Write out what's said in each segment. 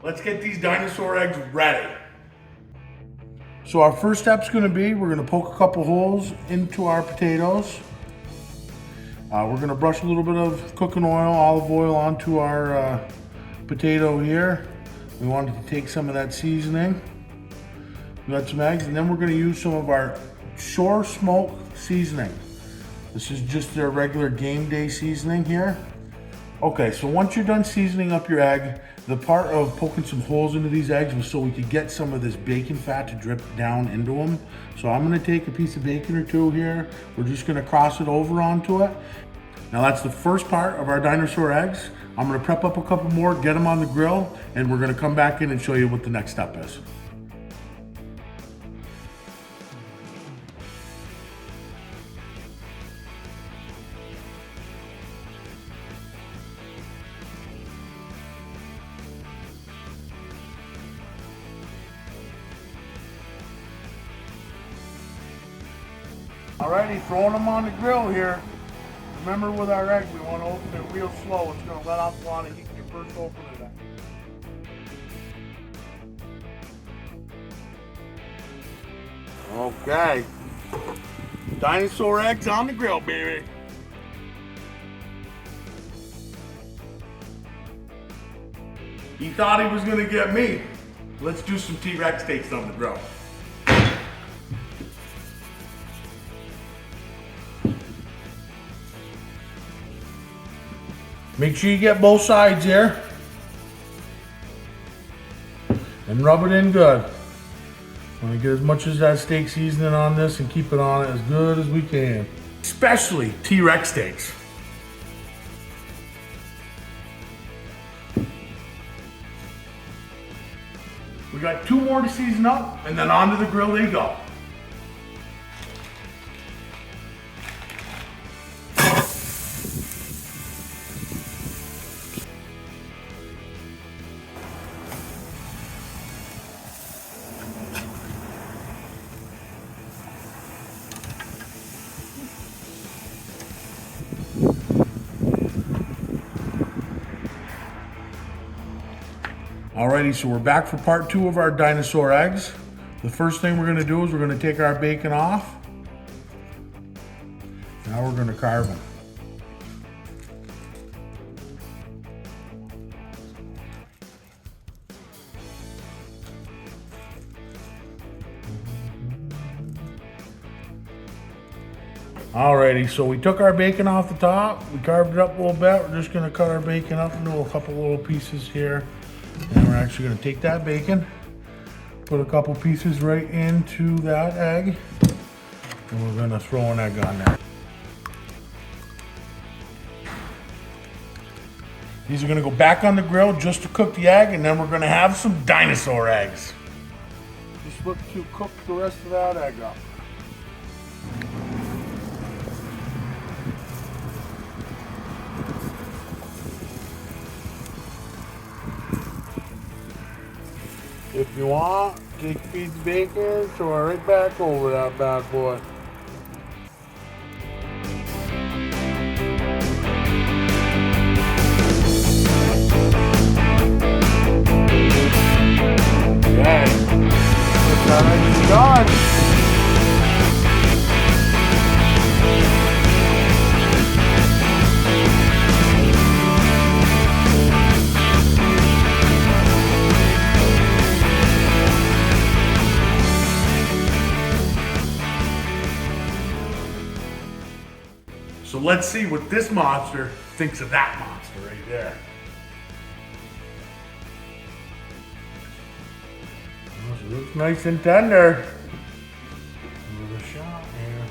let's get these dinosaur eggs ready. So our first step's gonna be, we're gonna poke a couple holes into our potatoes. We're gonna brush a little bit of cooking oil, olive oil onto our potato here. We wanted to take some of that seasoning. We got some eggs, and then we're gonna use some of our shore smoke seasoning. This is just their regular game day seasoning here. Okay, so once you're done seasoning up your egg, the part of poking some holes into these eggs was so we could get some of this bacon fat to drip down into them. So I'm gonna take a piece of bacon or two here. We're just gonna cross it over onto it. Now that's the first part of our dinosaur eggs. I'm gonna prep up a couple more, get them on the grill, and we're gonna come back in and show you what the next step is. Alrighty, throwing them on the grill here. Remember with our egg, we want to open it real slow. It's going to let off a lot of heat when you first open it. Okay. Dinosaur eggs on the grill, baby. He thought he was going to get me. Let's do some T-Rex steaks on the grill. Make sure you get both sides here. And rub it in good. Want to get as much as that steak seasoning on this and keep it on it as good as we can. Especially T-Rex steaks. We got 2 more to season up, and then onto the grill they go. Alrighty, so we're back for part 2 of our dinosaur eggs. The first thing we're going to do is we're going to take our bacon off. Now we're going to carve them. Alrighty, so we took our bacon off the top. We carved it up a little bit. We're just going to cut our bacon up into a couple little pieces here. And we're actually going to take that bacon, put a couple pieces right into that egg, and we're going to throw an egg on there. These are going to go back on the grill just to cook the egg, and then we're going to have some dinosaur eggs. Just look to cook the rest of that egg up. If you want, take a piece of bacon, throw it right back over that bad boy. Okay, that is done. So let's see what this monster thinks of that monster right there. Oh, it looks nice and tender. Another shot here.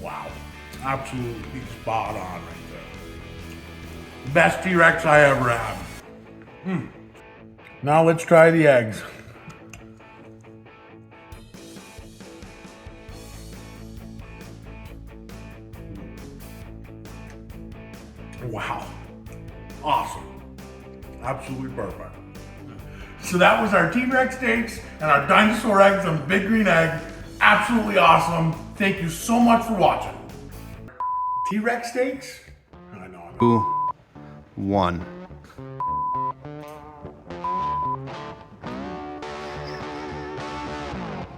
Wow, absolutely spot on right there. Best T-Rex I ever had. Now let's try the eggs. Wow, awesome, absolutely perfect. So that was our T-Rex steaks and our dinosaur eggs on Big Green Egg. Absolutely awesome. Thank you so much for watching. T-Rex steaks? I know. 1.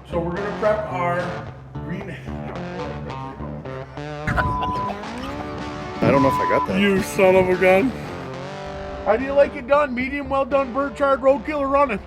So we're gonna prep our green. I don't know if I got that. You son of a gun. How do you like it done? Medium, well done, bird charred, roadkill, or running?